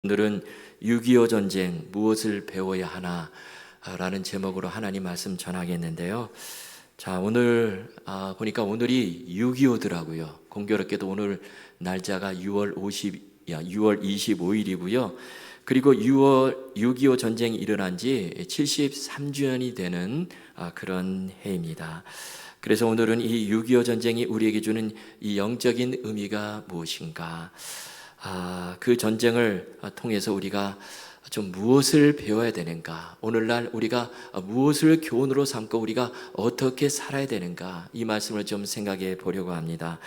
오늘은 6.25 전쟁 무엇을 배워야 하나 라는 제목으로 하나님 말씀 전하겠는데요. 자, 오늘 보니까 오늘이 6.25더라고요. 공교롭게도 오늘 날짜가 6월 25일이고요. 그리고 6.25 전쟁이 일어난 지 73주년이 되는 그런 해입니다. 그래서 오늘은 이 6.25 전쟁이 우리에게 주는 이 영적인 의미가 무엇인가, 그 전쟁을 통해서 우리가 좀 무엇을 배워야 되는가, 오늘날 우리가 무엇을 교훈으로 삼고 우리가 어떻게 살아야 되는가, 이 말씀을 좀 생각해 보려고 합니다.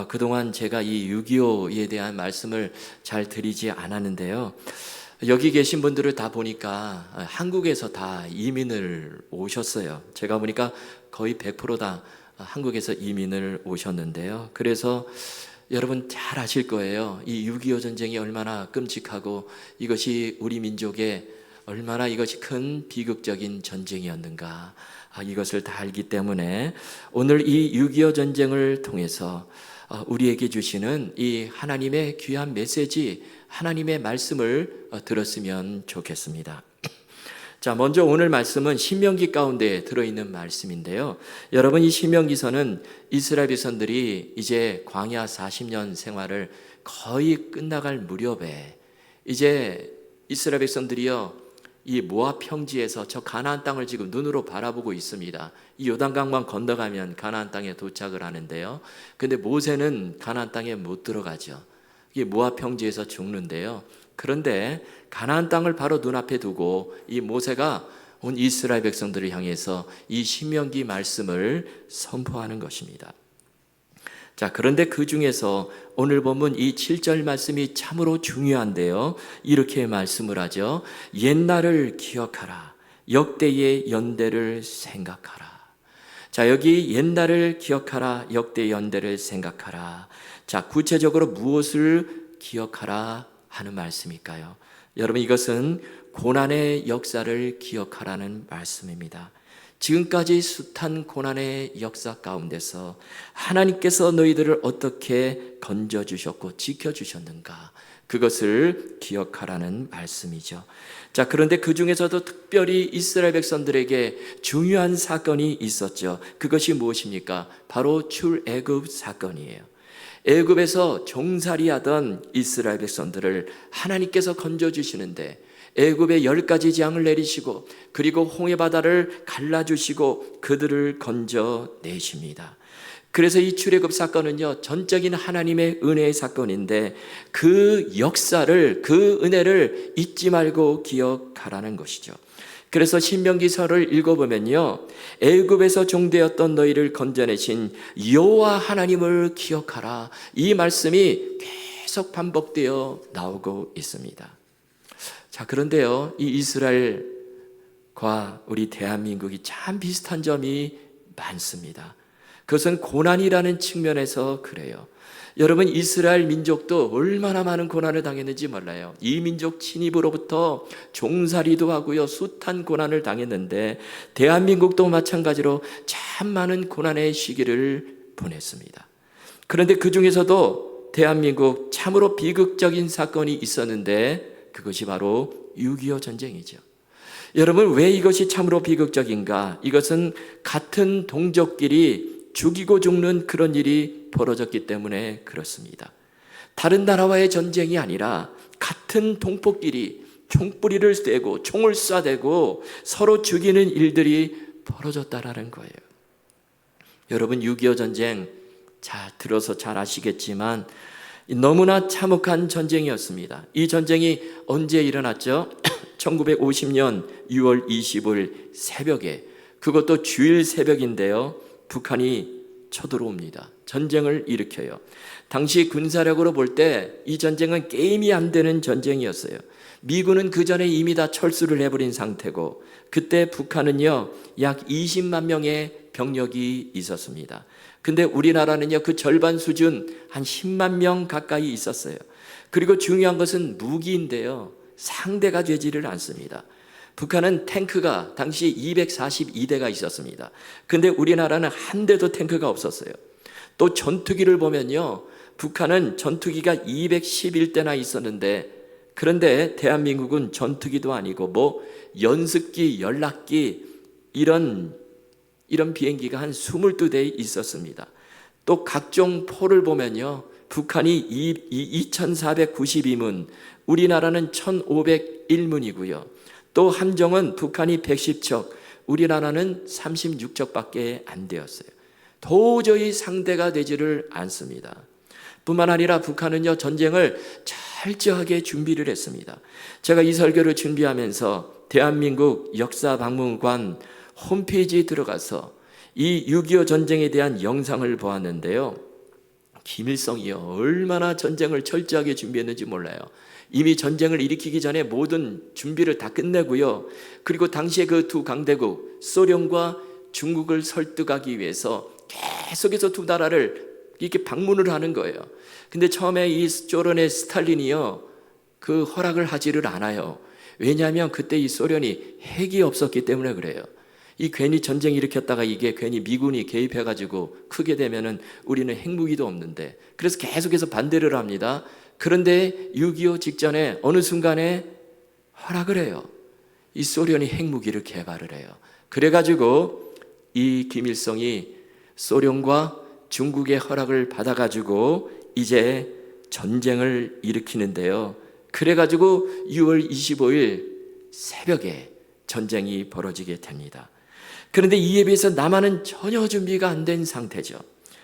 그동안 제가 이 6.25에 대한 말씀을 잘 드리지 않았는데요. 여기 계신 분들을 다 보니까 한국에서 다 이민을 오셨어요. 제가 보니까 거의 100%다 한국에서 이민을 오셨는데요. 그래서 여러분 잘 아실 거예요. 이 6.25 전쟁이 얼마나 끔찍하고 이것이 우리 민족에 얼마나 이것이 큰 비극적인 전쟁이었는가, 이것을 다 알기 때문에 오늘 이 6.25 전쟁을 통해서 우리에게 주시는 이 하나님의 귀한 메시지, 하나님의 말씀을 들었으면 좋겠습니다. 자, 먼저 오늘 말씀은 신명기 가운데 들어있는 말씀인데요. 여러분, 이 신명기서는 이스라엘 백성들이 이제 광야 40년 생활을 거의 끝나갈 무렵에 이제 이스라엘 백성들이요, 이 모압 평지에서 저 가나안 땅을 지금 눈으로 바라보고 있습니다. 이 요단강만 건너가면 가나안 땅에 도착을 하는데요. 근데 모세는 가나안 땅에 못 들어가죠. 이게 모압 평지에서 죽는데요. 그런데 가나안 땅을 바로 눈앞에 두고 이 모세가 온 이스라엘 백성들을 향해서 이 신명기 말씀을 선포하는 것입니다. 자, 그런데 그 중에서 오늘 본문 이 7절 말씀이 참으로 중요한데요. 이렇게 말씀을 하죠. 옛날을 기억하라. 역대의 연대를 생각하라. 자, 여기 옛날을 기억하라. 역대의 연대를 생각하라. 자, 구체적으로 무엇을 기억하라 하는 말씀일까요? 여러분, 이것은 고난의 역사를 기억하라는 말씀입니다. 지금까지 숱한 고난의 역사 가운데서 하나님께서 너희들을 어떻게 건져주셨고 지켜주셨는가, 그것을 기억하라는 말씀이죠. 자, 그런데 그 중에서도 특별히 이스라엘 백성들에게 중요한 사건이 있었죠. 그것이 무엇입니까? 바로 출애굽 사건이에요. 애굽에서 종살이하던 이스라엘 백성들을 하나님께서 건져주시는데 애굽에 10가지 재앙을 내리시고 그리고 홍해바다를 갈라주시고 그들을 건져내십니다. 그래서 이 출애굽 사건은요, 전적인 하나님의 은혜의 사건인데 그 역사를, 그 은혜를 잊지 말고 기억하라는 것이죠. 그래서 신명기서를 읽어보면요, 애굽에서 종되었던 너희를 건져내신 여호와 하나님을 기억하라, 이 말씀이 계속 반복되어 나오고 있습니다. 자, 그런데요, 이 이스라엘과 우리 대한민국이 참 비슷한 점이 많습니다. 그것은 고난이라는 측면에서 그래요. 여러분, 이스라엘 민족도 얼마나 많은 고난을 당했는지 몰라요. 이 민족 침입으로부터 종살이도 하고요, 숱한 고난을 당했는데 대한민국도 마찬가지로 참 많은 고난의 시기를 보냈습니다. 그런데 그 중에서도 대한민국 참으로 비극적인 사건이 있었는데 그것이 바로 6.25 전쟁이죠. 여러분, 왜 이것이 참으로 비극적인가? 이것은 같은 동족끼리 죽이고 죽는 그런 일이 벌어졌기 때문에 그렇습니다. 다른 나라와의 전쟁이 아니라 같은 동포끼리 총뿌리를 떼고 총을 쏴대고 서로 죽이는 일들이 벌어졌다라는 거예요. 여러분, 6.25 전쟁 잘 들어서 잘 아시겠지만 너무나 참혹한 전쟁이었습니다. 이 전쟁이 언제 일어났죠? 1950년 6월 20일 새벽에, 그것도 주일 새벽인데요, 북한이 쳐들어옵니다. 전쟁을 일으켜요. 당시 군사력으로 볼 때 이 전쟁은 게임이 안 되는 전쟁이었어요. 미군은 그 전에 이미 다 철수를 해버린 상태고 그때 북한은요, 약 20만 명의 병력이 있었습니다. 근데 우리나라는요, 그 절반 수준 한 10만 명 가까이 있었어요. 그리고 중요한 것은 무기인데요, 상대가 되지를 않습니다. 북한은 탱크가 당시 242대가 있었습니다. 근데 우리나라는 한 대도 탱크가 없었어요. 또 전투기를 보면요, 북한은 전투기가 211대나 있었는데 그런데 대한민국은 전투기도 아니고 연습기, 연락기 이런 비행기가 한 22대 있었습니다. 또 각종 포를 보면요, 북한이 2492문, 우리나라는 1501문이고요. 또 함정은 북한이 110척, 우리나라는 36척밖에 안 되었어요. 도저히 상대가 되지를 않습니다. 뿐만 아니라 북한은요, 전쟁을 철저하게 준비를 했습니다. 제가 이 설교를 준비하면서 대한민국 역사박물관 홈페이지에 들어가서 이 6.25 전쟁에 대한 영상을 보았는데요, 김일성이요, 얼마나 전쟁을 철저하게 준비했는지 몰라요. 이미 전쟁을 일으키기 전에 모든 준비를 다 끝내고요, 그리고 당시에 그 두 강대국 소련과 중국을 설득하기 위해서 계속해서 두 나라를 이렇게 방문을 하는 거예요. 근데 처음에 이 소련의 스탈린이요, 그 허락을 하지를 않아요. 왜냐하면 그때 이 소련이 핵이 없었기 때문에 그래요. 이 괜히 전쟁 일으켰다가 이게 괜히 미군이 개입해가지고 크게 되면은 우리는 핵무기도 없는데, 그래서 계속해서 반대를 합니다. 그런데 6.25 직전에 어느 순간에 허락을 해요. 이 소련이 핵무기를 개발을 해요. 그래가지고 이 김일성이 소련과 중국의 허락을 받아가지고 이제 전쟁을 일으키는데요. 그래가지고 6월 25일 새벽에 전쟁이 벌어지게 됩니다. 그런데 이에 비해서 남한은 전혀 준비가 안 된 상태죠.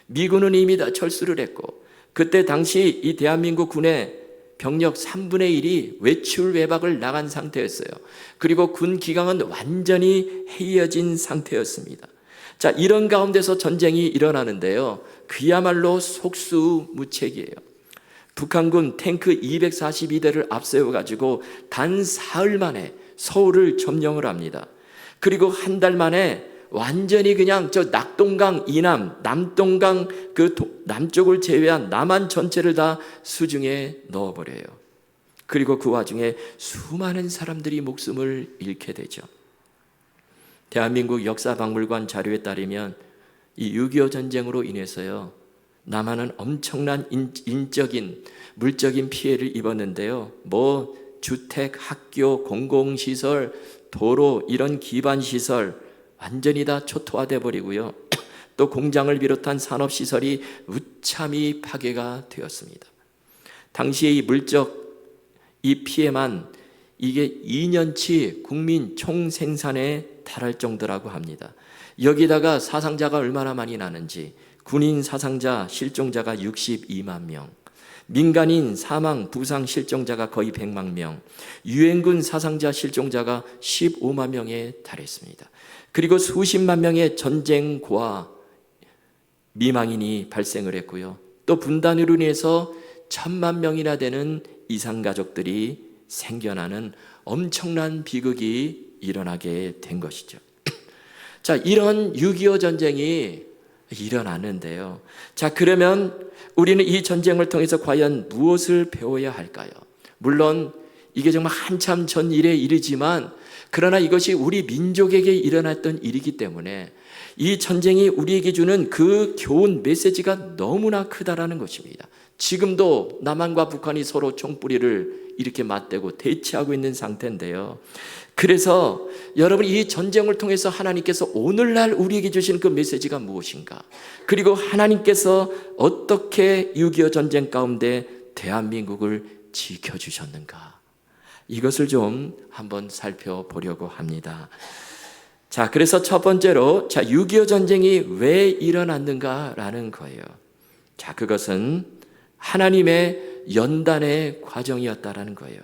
미군은 이미 다 철수를 했고, 그때 당시 이 대한민국 군의 병력 3분의 1이 외출 외박을 나간 상태였어요. 그리고 군 기강은 완전히 해이어진 상태였습니다. 자, 이런 가운데서 전쟁이 일어나는데요, 그야말로 속수무책이에요. 북한군 탱크 242대를 앞세워가지고 단 사흘 만에 서울을 점령을 합니다. 그리고 한 달 만에 완전히 그냥 저 낙동강 이남, 남동강 그 남쪽을 제외한 남한 전체를 다 수중에 넣어버려요. 그리고 그 와중에 수많은 사람들이 목숨을 잃게 되죠. 대한민국 역사박물관 자료에 따르면 이 6.25 전쟁으로 인해서요, 남한은 엄청난 인적인, 물적인 피해를 입었는데요. 주택, 학교, 공공시설, 도로 이런 기반시설 완전히 다 초토화돼 버리고요. 또 공장을 비롯한 산업시설이 무참히 파괴가 되었습니다. 당시에 이 물적 이 피해만 이게 2년치 국민 총생산에 달할 정도라고 합니다. 여기다가 사상자가 얼마나 많이 나는지, 군인 사상자, 실종자가 62만 명, 민간인 사망, 부상, 실종자가 거의 100만 명, 유엔군 사상자, 실종자가 15만 명에 달했습니다. 그리고 수십만 명의 전쟁 고아 미망인이 발생을 했고요. 또 분단으로 인해서 1,000만 명이나 되는 이산가족들이 생겨나는 엄청난 비극이 일어나게 된 것이죠. 자, 이런 6.25 전쟁이 일어났는데요. 자, 그러면 우리는 이 전쟁을 통해서 과연 무엇을 배워야 할까요? 물론 이게 정말 한참 전 일의 일이지만, 그러나 이것이 우리 민족에게 일어났던 일이기 때문에 이 전쟁이 우리에게 주는 그 교훈 메시지가 너무나 크다라는 것입니다. 지금도 남한과 북한이 서로 총뿌리를 이렇게 맞대고 대치하고 있는 상태인데요. 그래서 여러분, 이 전쟁을 통해서 하나님께서 오늘날 우리에게 주신 그 메시지가 무엇인가, 그리고 하나님께서 어떻게 6.25 전쟁 가운데 대한민국을 지켜주셨는가, 이것을 좀 한번 살펴보려고 합니다. 자, 그래서 첫 번째로 6.25 전쟁이 왜 일어났는가라는 거예요. 자, 그것은 하나님의 연단의 과정이었다라는 거예요.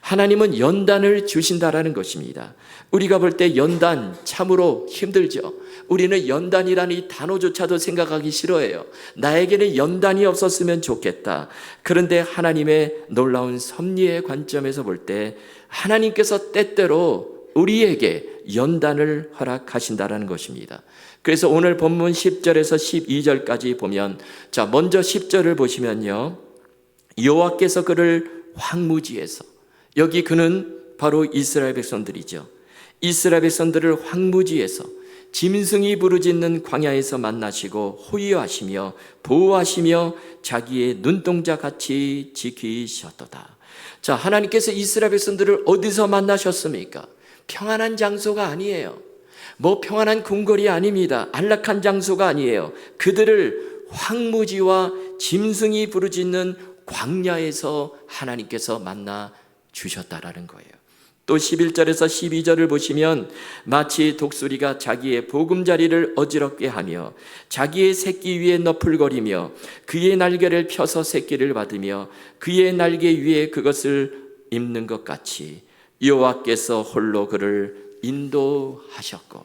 하나님은 연단을 주신다라는 것입니다. 우리가 볼 때 연단 참으로 힘들죠. 우리는 연단이라는 이 단어조차도 생각하기 싫어해요. 나에게는 연단이 없었으면 좋겠다. 그런데 하나님의 놀라운 섭리의 관점에서 볼 때 하나님께서 때때로 우리에게 연단을 허락하신다라는 것입니다. 그래서 오늘 본문 10절에서 12절까지 보면, 자, 먼저 10절을 보시면요, 여호와께서 그를 황무지에서, 여기 그는 바로 이스라엘 백성들이죠. 이스라엘 백성들을 황무지에서 짐승이 부르짖는 광야에서 만나시고 호위하시며 보호하시며 자기의 눈동자 같이 지키셨도다. 자, 하나님께서 이스라엘 백성들을 어디서 만나셨습니까? 평안한 장소가 아니에요. 뭐 평안한 궁궐이 아닙니다. 안락한 장소가 아니에요. 그들을 황무지와 짐승이 부르짖는 광야에서 하나님께서 만나 주셨다라는 거예요. 또 11절에서 12절을 보시면 마치 독수리가 자기의 보금자리를 어지럽게 하며 자기의 새끼 위에 너풀거리며 그의 날개를 펴서 새끼를 받으며 그의 날개 위에 그것을 입는 것 같이 여호와께서 홀로 그를 인도하셨고.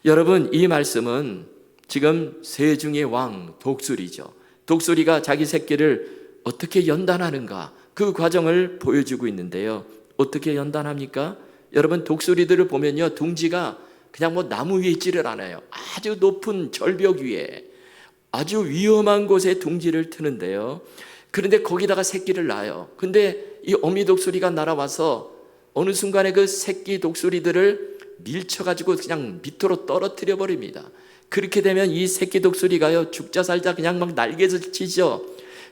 여러분, 이 말씀은 지금 새 중의 왕 독수리죠. 독수리가 자기 새끼를 어떻게 연단하는가, 그 과정을 보여주고 있는데요. 어떻게 연단합니까? 여러분, 독수리들을 보면요, 둥지가 그냥 뭐 나무 위에 있지를 않아요. 아주 높은 절벽 위에 아주 위험한 곳에 둥지를 트는데요. 그런데 거기다가 새끼를 낳아요. 근데 이 어미 독수리가 날아와서 어느 순간에 그 새끼 독수리들을 밀쳐가지고 그냥 밑으로 떨어뜨려 버립니다. 그렇게 되면 이 새끼 독수리가요, 죽자 살자 그냥 막 날개를 치죠.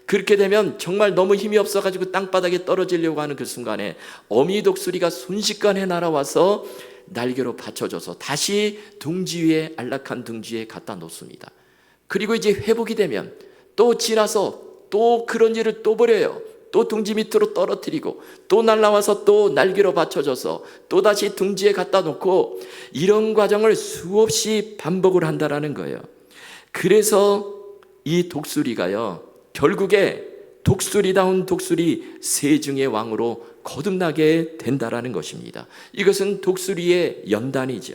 그렇게 되면 정말 너무 힘이 없어가지고 땅바닥에 떨어지려고 하는 그 순간에 어미 독수리가 순식간에 날아와서 날개로 받쳐줘서 다시 둥지 위에, 안락한 둥지 위에 갖다 놓습니다. 그리고 이제 회복이 되면 또 지나서 또 그런 일을 또 벌여요. 또 둥지 밑으로 떨어뜨리고 또 날아와서 또 날개로 받쳐줘서 또 다시 둥지에 갖다 놓고, 이런 과정을 수없이 반복을 한다라는 거예요. 그래서 이 독수리가요, 결국에 독수리다운 독수리 새 중의 왕으로 거듭나게 된다라는 것입니다. 이것은 독수리의 연단이죠.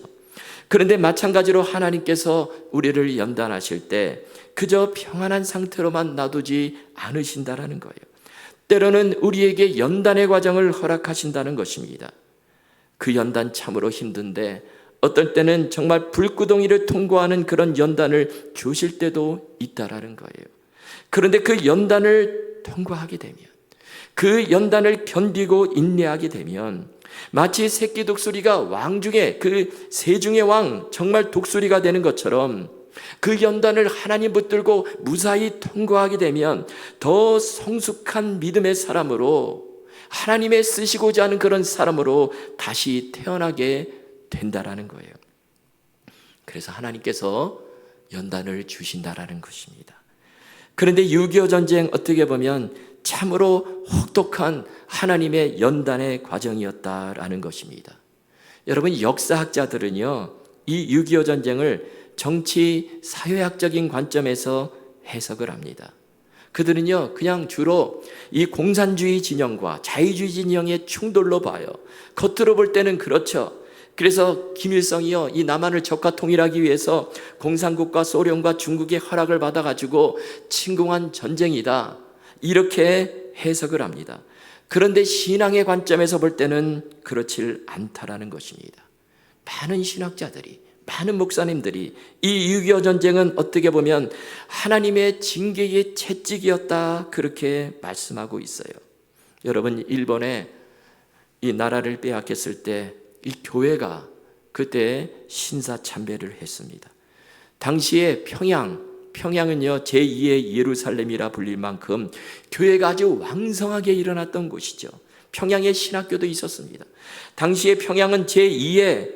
그런데 마찬가지로 하나님께서 우리를 연단하실 때 그저 평안한 상태로만 놔두지 않으신다라는 거예요. 때로는 우리에게 연단의 과정을 허락하신다는 것입니다. 그 연단 참으로 힘든데 어떨 때는 정말 불구덩이를 통과하는 그런 연단을 주실 때도 있다라는 거예요. 그런데 그 연단을 통과하게 되면, 그 연단을 견디고 인내하게 되면 마치 새끼 독수리가 왕 중에, 그 새 중의 왕, 정말 독수리가 되는 것처럼 그 연단을 하나님 붙들고 무사히 통과하게 되면 더 성숙한 믿음의 사람으로, 하나님의 쓰시고자 하는 그런 사람으로 다시 태어나게 된다라는 거예요. 그래서 하나님께서 연단을 주신다라는 것입니다. 그런데 6.25 전쟁, 어떻게 보면 참으로 혹독한 하나님의 연단의 과정이었다라는 것입니다. 여러분, 역사학자들은요, 이 6.25 전쟁을 정치 사회학적인 관점에서 해석을 합니다. 그들은요, 그냥 주로 이 공산주의 진영과 자유주의 진영의 충돌로 봐요. 겉으로 볼 때는 그렇죠. 그래서 김일성이요, 이 남한을 적과 통일하기 위해서 공산국과 소련과 중국의 허락을 받아가지고 침공한 전쟁이다, 이렇게 해석을 합니다. 그런데 신앙의 관점에서 볼 때는 그렇질 않다라는 것입니다. 많은 신학자들이, 많은 목사님들이 이 6.25 전쟁은 어떻게 보면 하나님의 징계의 채찍이었다, 그렇게 말씀하고 있어요. 여러분, 일본에 이 나라를 빼앗겼을 때 이 교회가 그때 신사참배를 했습니다. 당시에 평양은요, 제2의 예루살렘이라 불릴 만큼 교회가 아주 왕성하게 일어났던 곳이죠. 평양에 신학교도 있었습니다. 당시에 평양은 제2의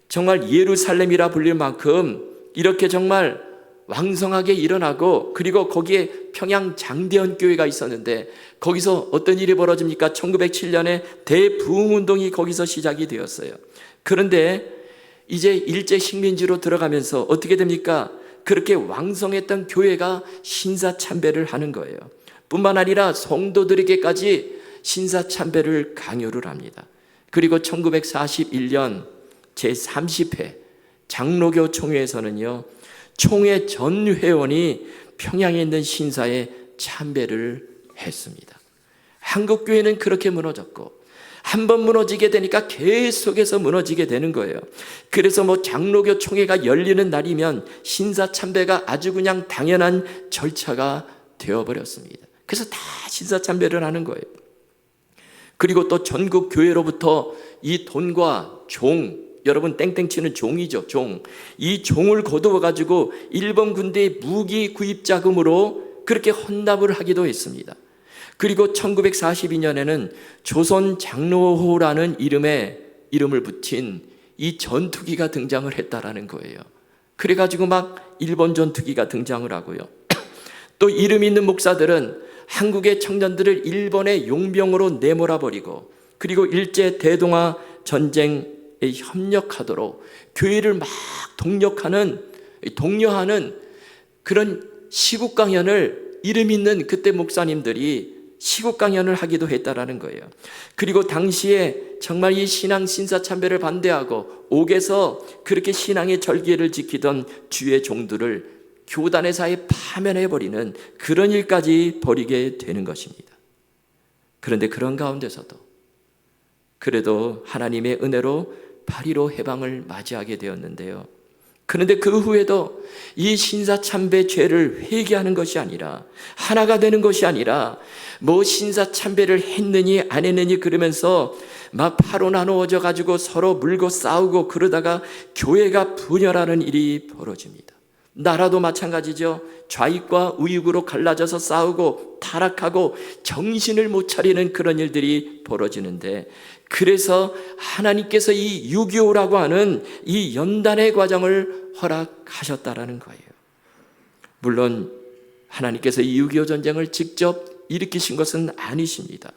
정말 예루살렘이라 불릴 만큼 이렇게 정말 왕성하게 일어나고, 그리고 거기에 평양 장대현 교회가 있었는데 거기서 어떤 일이 벌어집니까? 1907년에 대부흥운동이 거기서 시작이 되었어요. 그런데 이제 일제 식민지로 들어가면서 어떻게 됩니까? 그렇게 왕성했던 교회가 신사참배를 하는 거예요. 뿐만 아니라 성도들에게까지 신사참배를 강요를 합니다. 그리고 1941년 제30회 장로교 총회에서는요, 총회 전 회원이 평양에 있는 신사에 참배를 했습니다. 한국교회는 그렇게 무너졌고, 한번 무너지게 되니까 계속해서 무너지게 되는 거예요. 그래서 뭐 장로교 총회가 열리는 날이면 신사 참배가 아주 그냥 당연한 절차가 되어버렸습니다. 그래서 다 신사 참배를 하는 거예요. 그리고 또 전국 교회로부터 이 돈과 종, 여러분 땡땡치는 종이죠, 종. 이 종을 거두어가지고 일본 군대의 무기 구입 자금으로 그렇게 헌납을 하기도 했습니다. 그리고 1942년에는 조선 장로호라는 이름을 붙인 이 전투기가 등장을 했다라는 거예요. 그래가지고 막 일본 전투기가 등장을 하고요. 또 이름 있는 목사들은 한국의 청년들을 일본의 용병으로 내몰아버리고, 그리고 일제 대동아 전쟁에 협력하도록 교회를 막 독려하는 그런 시국 강연을, 이름 있는 그때 목사님들이 시국 강연을 하기도 했다라는 거예요. 그리고 당시에 정말 이 신앙 신사참배를 반대하고 옥에서 그렇게 신앙의 절개를 지키던 주의 종들을 교단회사에 파면해버리는 그런 일까지 벌이게 되는 것입니다. 그런데 그런 가운데서도 그래도 하나님의 은혜로 8.15 해방을 맞이하게 되었는데요. 그런데 그 후에도 이 신사참배 죄를 회개하는 것이 아니라, 하나가 되는 것이 아니라, 뭐 신사참배를 했느니 안 했느니 그러면서 막 파로 나누어져 가지고 서로 물고 싸우고 그러다가 교회가 분열하는 일이 벌어집니다. 나라도 마찬가지죠. 좌익과 우익으로 갈라져서 싸우고 타락하고 정신을 못 차리는 그런 일들이 벌어지는데, 그래서 하나님께서 이 6.25라고 하는 이 연단의 과정을 허락하셨다라는 거예요. 물론 하나님께서 이 6.25 전쟁을 직접 일으키신 것은 아니십니다.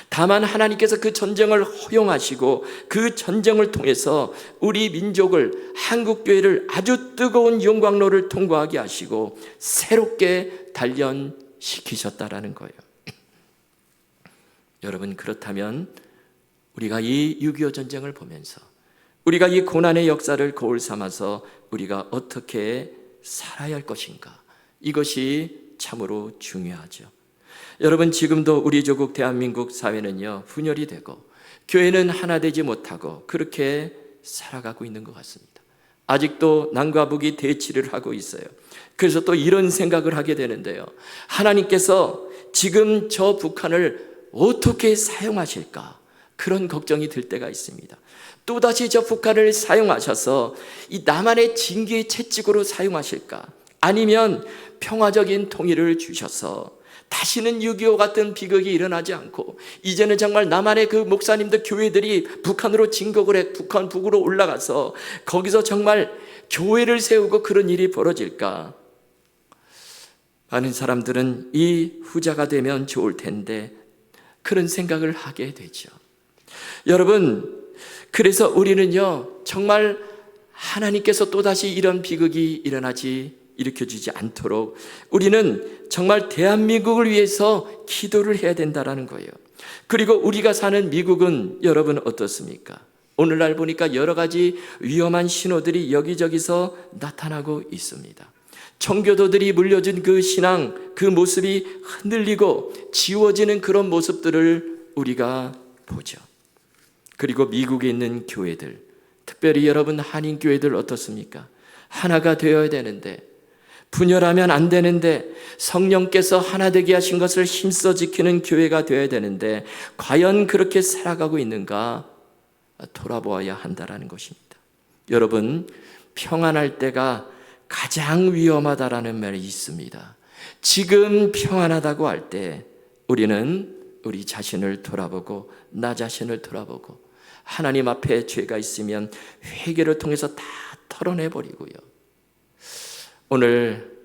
다만 하나님께서 그 전쟁을 허용하시고 그 전쟁을 통해서 우리 민족을, 한국교회를 아주 뜨거운 영광로를 통과하게 하시고 새롭게 단련시키셨다라는 거예요. 여러분, 그렇다면 우리가 이 6.25 전쟁을 보면서 우리가 이 고난의 역사를 거울 삼아서 우리가 어떻게 살아야 할 것인가, 이것이 참으로 중요하죠. 여러분, 지금도 우리 조국 대한민국 사회는요, 분열이 되고 교회는 하나 되지 못하고 그렇게 살아가고 있는 것 같습니다. 아직도 남과 북이 대치를 하고 있어요. 그래서 또 이런 생각을 하게 되는데요, 하나님께서 지금 저 북한을 어떻게 사용하실까, 그런 걱정이 들 때가 있습니다. 또다시 저 북한을 사용하셔서 이 남한의 징계의 채찍으로 사용하실까, 아니면 평화적인 통일을 주셔서 다시는 6.25 같은 비극이 일어나지 않고 이제는 정말 남한의 그 목사님들, 교회들이 북한으로 진격을 해 북한 북으로 올라가서 거기서 정말 교회를 세우고 그런 일이 벌어질까? 많은 사람들은 이 후자가 되면 좋을 텐데 그런 생각을 하게 되죠. 여러분, 그래서 우리는요, 정말 하나님께서 또다시 이런 비극이 일으켜주지 않도록 우리는 정말 대한민국을 위해서 기도를 해야 된다는 거예요. 그리고 우리가 사는 미국은 여러분 어떻습니까? 오늘날 보니까 여러 가지 위험한 신호들이 여기저기서 나타나고 있습니다. 청교도들이 물려준 그 신앙, 그 모습이 흔들리고 지워지는 그런 모습들을 우리가 보죠. 그리고 미국에 있는 교회들, 특별히 여러분 한인교회들 어떻습니까? 하나가 되어야 되는데, 분열하면 안 되는데, 성령께서 하나 되게 하신 것을 힘써 지키는 교회가 되어야 되는데 과연 그렇게 살아가고 있는가 돌아보아야 한다는 것입니다. 여러분, 평안할 때가 가장 위험하다라는 말이 있습니다. 지금 평안하다고 할 때 우리는 우리 자신을 돌아보고 나 자신을 돌아보고 하나님 앞에 죄가 있으면 회개를 통해서 다 털어내버리고요. 오늘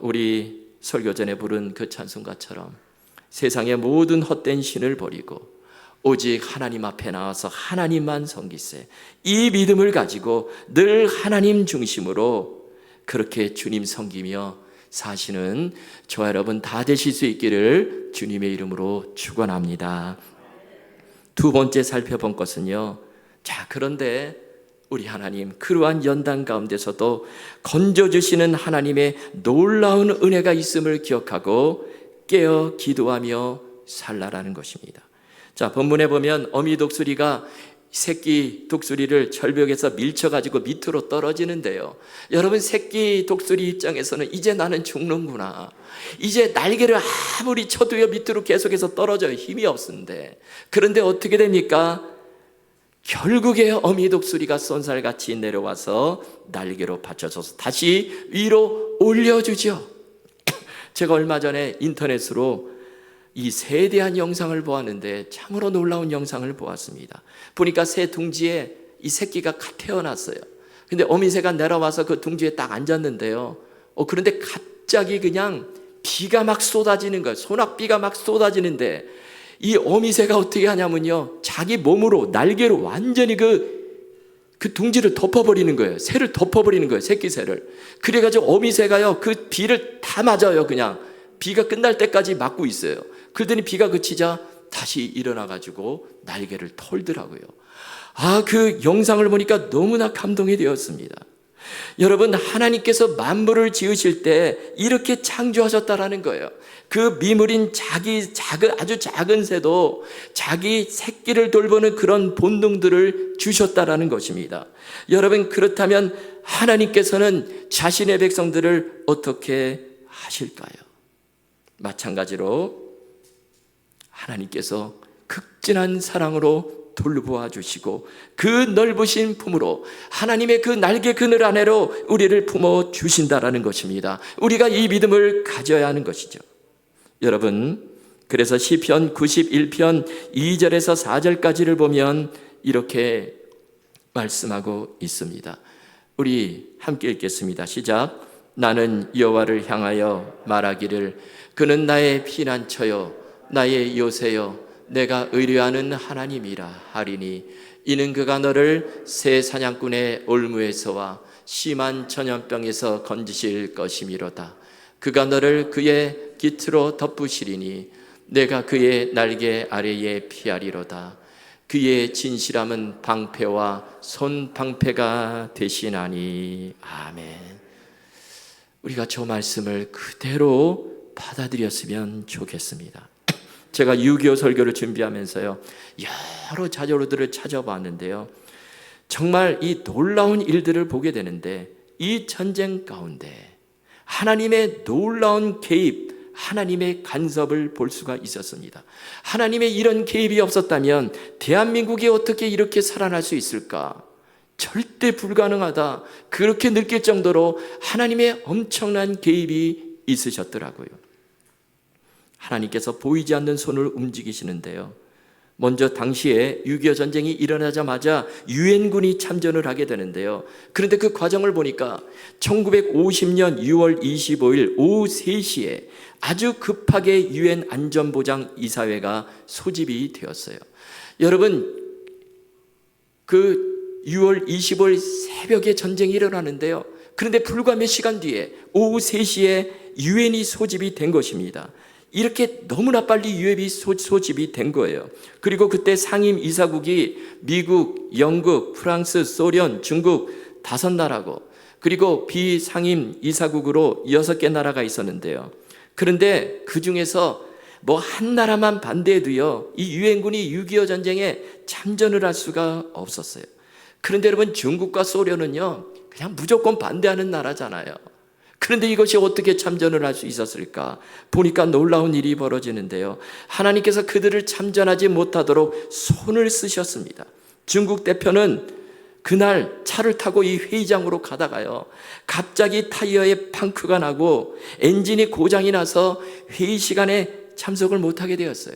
우리 설교 전에 부른 그 찬송가처럼 세상의 모든 헛된 신을 버리고 오직 하나님 앞에 나와서 하나님만 섬기세, 이 믿음을 가지고 늘 하나님 중심으로 그렇게 주님 섬기며 사시는 저와 여러분 다 되실 수 있기를 주님의 이름으로 축원합니다. 두 번째 살펴본 것은요, 자, 그런데 우리 하나님, 그러한 연단 가운데서도 건져주시는 하나님의 놀라운 은혜가 있음을 기억하고 깨어 기도하며 살라라는 것입니다. 자, 본문에 보면 어미 독수리가 새끼 독수리를 절벽에서 밀쳐가지고 밑으로 떨어지는데요, 여러분, 새끼 독수리 입장에서는 이제 나는 죽는구나, 이제 날개를 아무리 쳐도요 밑으로 계속해서 떨어져요. 힘이 없는데. 그런데 어떻게 됩니까? 결국에 어미 독수리가 쏜살같이 내려와서 날개로 받쳐줘서 다시 위로 올려주죠. 제가 얼마 전에 인터넷으로 이 새에 대한 영상을 보았는데 참으로 놀라운 영상을 보았습니다. 보니까 새 둥지에 이 새끼가 갓 태어났어요. 근데 어미새가 내려와서 그 둥지에 딱 앉았는데요. 그런데 갑자기 그냥 비가 막 쏟아지는 거예요. 소낙비가 막 쏟아지는데 이 어미새가 어떻게 하냐면요, 자기 몸으로 날개로 완전히 그 둥지를 덮어버리는 거예요. 새를 덮어버리는 거예요. 새끼 새를. 그래가지고 어미새가요, 그 비를 다 맞아요. 그냥 비가 끝날 때까지 맞고 있어요. 그러더니 비가 그치자 다시 일어나가지고 날개를 털더라고요. 그 영상을 보니까 너무나 감동이 되었습니다. 여러분, 하나님께서 만물을 지으실 때 이렇게 창조하셨다라는 거예요. 그 미물인 아주 작은 새도 자기 새끼를 돌보는 그런 본능들을 주셨다라는 것입니다. 여러분, 그렇다면 하나님께서는 자신의 백성들을 어떻게 하실까요? 마찬가지로 하나님께서 극진한 사랑으로 돌보아 주시고 그 넓으신 품으로 하나님의 그 날개 그늘 아래로 우리를 품어 주신다라는 것입니다. 우리가 이 믿음을 가져야 하는 것이죠. 여러분, 그래서 시편 91편 2절에서 4절까지를 보면 이렇게 말씀하고 있습니다. 우리 함께 읽겠습니다. 시작. 나는 여호와를 향하여 말하기를 그는 나의 피난처요 나의 요새요 내가 의뢰하는 하나님이라 하리니 이는 그가 너를 새 사냥꾼의 올무에서와 심한 전염병에서 건지실 것이미로다. 그가 너를 그의 깃으로 덮으시리니 내가 그의 날개 아래에 피하리로다. 그의 진실함은 방패와 손방패가 되시나니. 아멘. 우리가 저 말씀을 그대로 받아들였으면 좋겠습니다. 제가 6.25 설교를 준비하면서요, 여러 자료들을 찾아봤는데요, 정말 이 놀라운 일들을 보게 되는데 이 전쟁 가운데 하나님의 놀라운 개입, 하나님의 간섭을 볼 수가 있었습니다. 하나님의 이런 개입이 없었다면 대한민국이 어떻게 이렇게 살아날 수 있을까? 절대 불가능하다. 그렇게 느낄 정도로 하나님의 엄청난 개입이 있으셨더라고요. 하나님께서 보이지 않는 손을 움직이시는데요, 먼저 당시에 6.25 전쟁이 일어나자마자 유엔군이 참전을 하게 되는데요, 그런데 그 과정을 보니까 1950년 6월 25일 오후 3시에 아주 급하게 유엔 안전보장 이사회가 소집이 되었어요. 여러분, 그 6월 25일 새벽에 전쟁이 일어나는데요, 그런데 불과 몇 시간 뒤에 오후 3시에 유엔이 소집이 된 것입니다. 이렇게 너무나 빨리 유엔이 소집이 된 거예요. 그리고 그때 상임 이사국이 미국, 영국, 프랑스, 소련, 중국 5나라고, 그리고 비상임 이사국으로 6개 나라가 있었는데요, 그런데 그 중에서 뭐 한 나라만 반대해도요, 이 유엔군이 6.25 전쟁에 참전을 할 수가 없었어요. 그런데 여러분, 중국과 소련은요 그냥 무조건 반대하는 나라잖아요. 그런데 이것이 어떻게 참전을 할 수 있었을까? 보니까 놀라운 일이 벌어지는데요, 하나님께서 그들을 참전하지 못하도록 손을 쓰셨습니다. 중국 대표는 그날 차를 타고 이 회의장으로 가다가요, 갑자기 타이어에 펑크가 나고 엔진이 고장이 나서 회의 시간에 참석을 못하게 되었어요.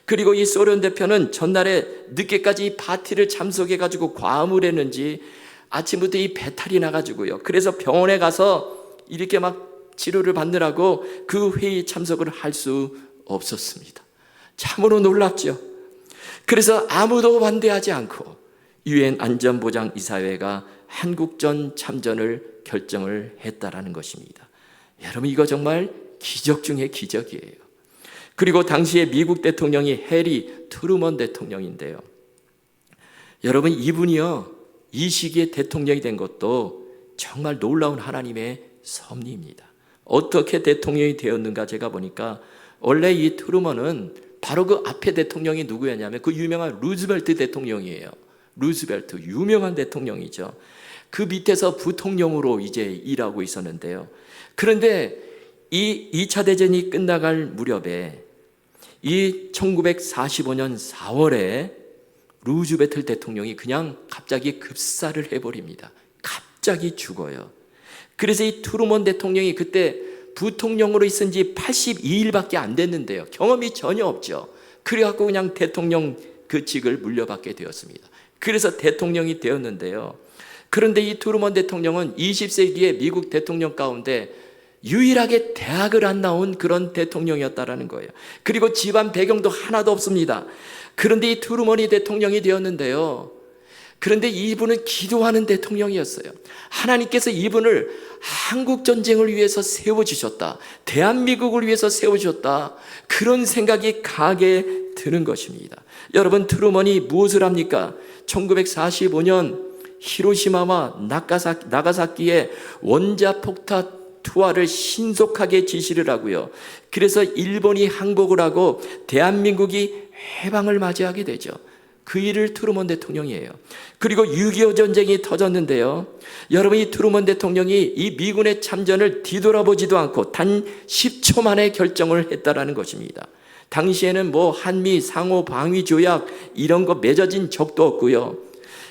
그리고 이 소련 대표는 전날에 늦게까지 파티를 참석해가지고 과음을 했는지 아침부터 이 배탈이 나가지고요, 그래서 병원에 가서 이렇게 막 치료를 받느라고 그 회의 참석을 할 수 없었습니다. 참으로 놀랍죠. 그래서 아무도 반대하지 않고 유엔 안전보장 이사회가 한국전 참전을 결정을 했다라는 것입니다. 여러분, 이거 정말 기적 중의 기적이에요. 그리고 당시에 미국 대통령이 해리 트루먼 대통령인데요, 여러분, 이분이요 이 시기에 대통령이 된 것도 정말 놀라운 하나님의 섭리입니다. 어떻게 대통령이 되었는가 제가 보니까, 원래 이 트루먼은 바로 그 앞에 대통령이 누구였냐면 그 유명한 루즈벨트 대통령이에요. 루즈벨트, 유명한 대통령이죠. 그 밑에서 부통령으로 이제 일하고 있었는데요, 그런데 이 2차 대전이 끝나갈 무렵에 이 1945년 4월에 루즈벨트 대통령이 그냥 갑자기 급사를 해버립니다. 갑자기 죽어요. 그래서 이 트루먼 대통령이 그때 부통령으로 있은 지 82일밖에 안 됐는데요. 경험이 전혀 없죠. 그래갖고 그냥 대통령 그 직을 물려받게 되었습니다. 그래서 대통령이 되었는데요. 그런데 이 트루먼 대통령은 20세기의 미국 대통령 가운데 유일하게 대학을 안 나온 그런 대통령이었다라는 거예요. 그리고 집안 배경도 하나도 없습니다. 그런데 이 트루먼이 대통령이 되었는데요. 그런데 이분은 기도하는 대통령이었어요. 하나님께서 이분을 한국 전쟁을 위해서 세워주셨다. 대한민국을 위해서 세워주셨다. 그런 생각이 강하게 드는 것입니다. 여러분, 트루먼이 무엇을 합니까? 1945년 히로시마와 나가사키의 원자폭탄 투하를 신속하게 지시를 하고요. 그래서 일본이 항복을 하고 대한민국이 해방을 맞이하게 되죠. 그 일을 트루먼 대통령이에요. 그리고 6.25 전쟁이 터졌는데요. 여러분, 이 트루먼 대통령이 이 미군의 참전을 뒤돌아보지도 않고 단 10초 만에 결정을 했다라는 것입니다. 당시에는 한미 상호 방위 조약 이런 거 맺어진 적도 없고요.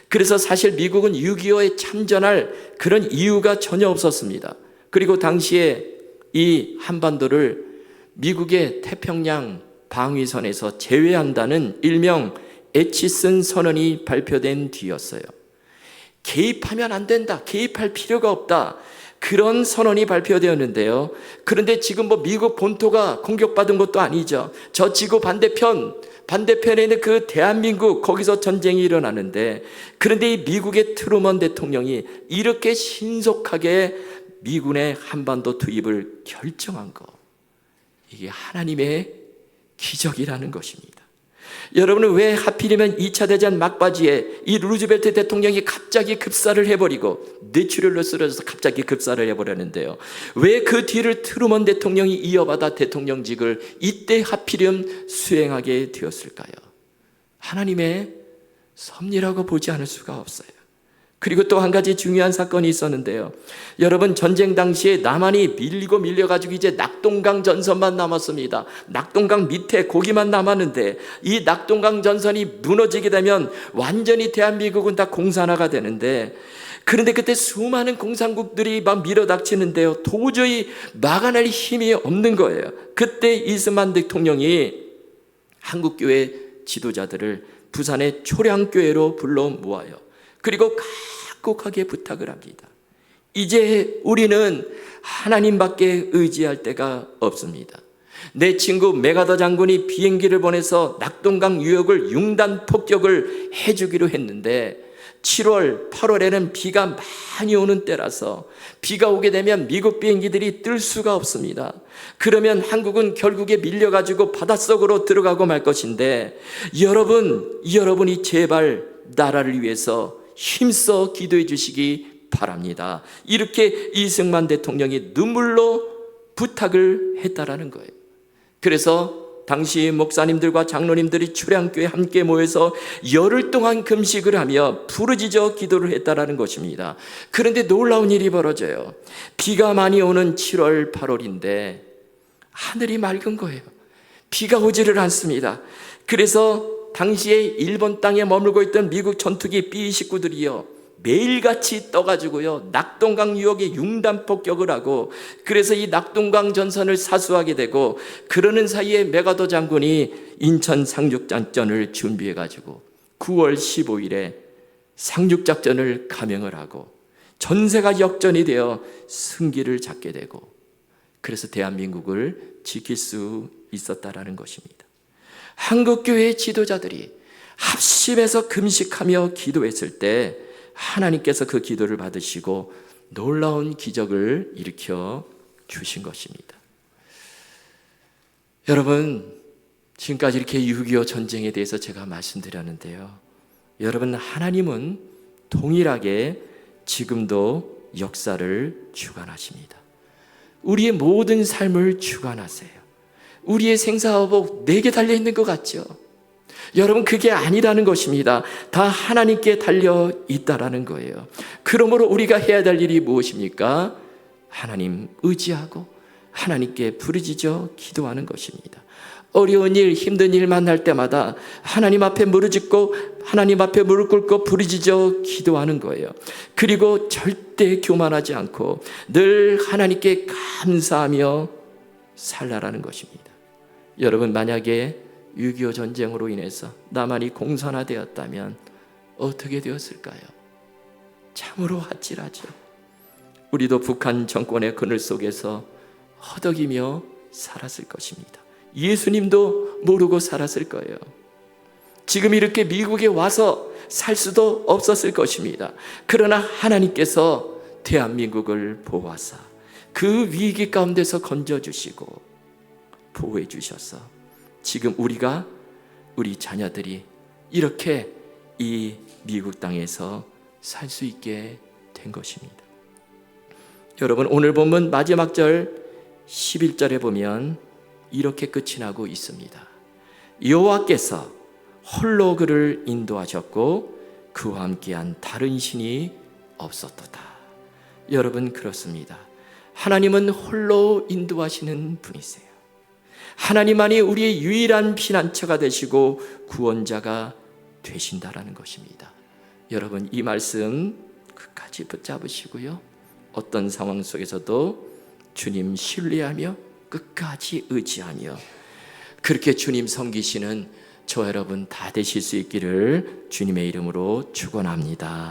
그래서 사실 미국은 6.25에 참전할 그런 이유가 전혀 없었습니다. 그리고 당시에 이 한반도를 미국의 태평양 방위선에서 제외한다는 일명 에치슨 선언이 발표된 뒤였어요. 개입하면 안 된다, 개입할 필요가 없다, 그런 선언이 발표되었는데요. 그런데 지금 미국 본토가 공격받은 것도 아니죠. 저 지구 반대편에 있는 그 대한민국, 거기서 전쟁이 일어나는데, 그런데 이 미국의 트루먼 대통령이 이렇게 신속하게 미군의 한반도 투입을 결정한 거, 이게 하나님의 기적이라는 것입니다. 여러분은 왜 하필이면 2차 대전 막바지에 이 루즈벨트 대통령이 갑자기 급사를 해버리고 뇌출혈로 쓰러져서 갑자기 급사를 해버렸는데요. 왜 그 뒤를 트루먼 대통령이 이어받아 대통령직을 이때 하필이면 수행하게 되었을까요? 하나님의 섭리라고 보지 않을 수가 없어요. 그리고 또 한 가지 중요한 사건이 있었는데요. 여러분, 전쟁 당시에 남한이 밀려가지고 이제 낙동강 전선만 남았습니다. 낙동강 밑에 고기만 남았는데, 이 낙동강 전선이 무너지게 되면 완전히 대한민국은 다 공산화가 되는데, 그런데 그때 수많은 공산국들이 막 밀어닥치는데요. 도저히 막아낼 힘이 없는 거예요. 그때 이스만 대통령이 한국교회 지도자들을 부산의 초량교회로 불러 모아요. 그리고 간곡하게 부탁을 합니다. 이제 우리는 하나님밖에 의지할 데가 없습니다. 내 친구 메가더 장군이 비행기를 보내서 낙동강 유역을 융단 폭격을 해주기로 했는데 7월, 8월에는 비가 많이 오는 때라서 비가 오게 되면 미국 비행기들이 뜰 수가 없습니다. 그러면 한국은 결국에 밀려가지고 바닷속으로 들어가고 말 것인데, 여러분이 제발 나라를 위해서 힘써 기도해 주시기 바랍니다. 이렇게 이승만 대통령이 눈물로 부탁을 했다라는 거예요. 그래서 당시 목사님들과 장로님들이 초량교회에 함께 모여서 열흘 동안 금식을 하며 부르짖어 기도를 했다라는 것입니다. 그런데 놀라운 일이 벌어져요. 비가 많이 오는 7월, 8월인데 하늘이 맑은 거예요. 비가 오지를 않습니다. 그래서 당시에 일본 땅에 머물고 있던 미국 전투기 B-29들이요, 매일같이 떠가지고요, 낙동강 유역에 융단 폭격을 하고, 그래서 이 낙동강 전선을 사수하게 되고, 그러는 사이에 메가더 장군이 인천 상륙작전을 준비해가지고 9월 15일에 상륙작전을 감행을 하고 전세가 역전이 되어 승기를 잡게 되고, 그래서 대한민국을 지킬 수 있었다라는 것입니다. 한국교회의 지도자들이 합심해서 금식하며 기도했을 때 하나님께서 그 기도를 받으시고 놀라운 기적을 일으켜 주신 것입니다. 여러분, 지금까지 이렇게 6.25 전쟁에 대해서 제가 말씀드렸는데요. 여러분, 하나님은 동일하게 지금도 역사를 주관하십니다. 우리의 모든 삶을 주관하세요. 우리의 생사화복 내게 달려있는 것 같죠? 여러분, 그게 아니라는 것입니다. 다 하나님께 달려있다라는 거예요. 그러므로 우리가 해야 될 일이 무엇입니까? 하나님 의지하고 하나님께 부르짖어 기도하는 것입니다. 어려운 일, 힘든 일 만날 때마다 하나님 앞에 무릎짓고 하나님 앞에 무릎 꿇고 부르짖어 기도하는 거예요. 그리고 절대 교만하지 않고 늘 하나님께 감사하며 살라라는 것입니다. 여러분, 만약에 6.25 전쟁으로 인해서 남한이 공산화되었다면 어떻게 되었을까요? 참으로 아찔하죠. 우리도 북한 정권의 그늘 속에서 허덕이며 살았을 것입니다. 예수님도 모르고 살았을 거예요. 지금 이렇게 미국에 와서 살 수도 없었을 것입니다. 그러나 하나님께서 대한민국을 보호하사 그 위기 가운데서 건져주시고 보호해 주셔서 지금 우리 자녀들이 이렇게 이 미국 땅에서 살 수 있게 된 것입니다. 여러분, 오늘 본문 마지막 절 11절에 보면 이렇게 끝이 나고 있습니다. 여호와께서 홀로 그를 인도하셨고 그와 함께한 다른 신이 없었도다. 여러분, 그렇습니다. 하나님은 홀로 인도하시는 분이세요. 하나님만이 우리의 유일한 피난처가 되시고 구원자가 되신다라는 것입니다. 여러분, 이 말씀 끝까지 붙잡으시고요, 어떤 상황 속에서도 주님 신뢰하며 끝까지 의지하며 그렇게 주님 섬기시는 저 여러분 다 되실 수 있기를 주님의 이름으로 축원합니다.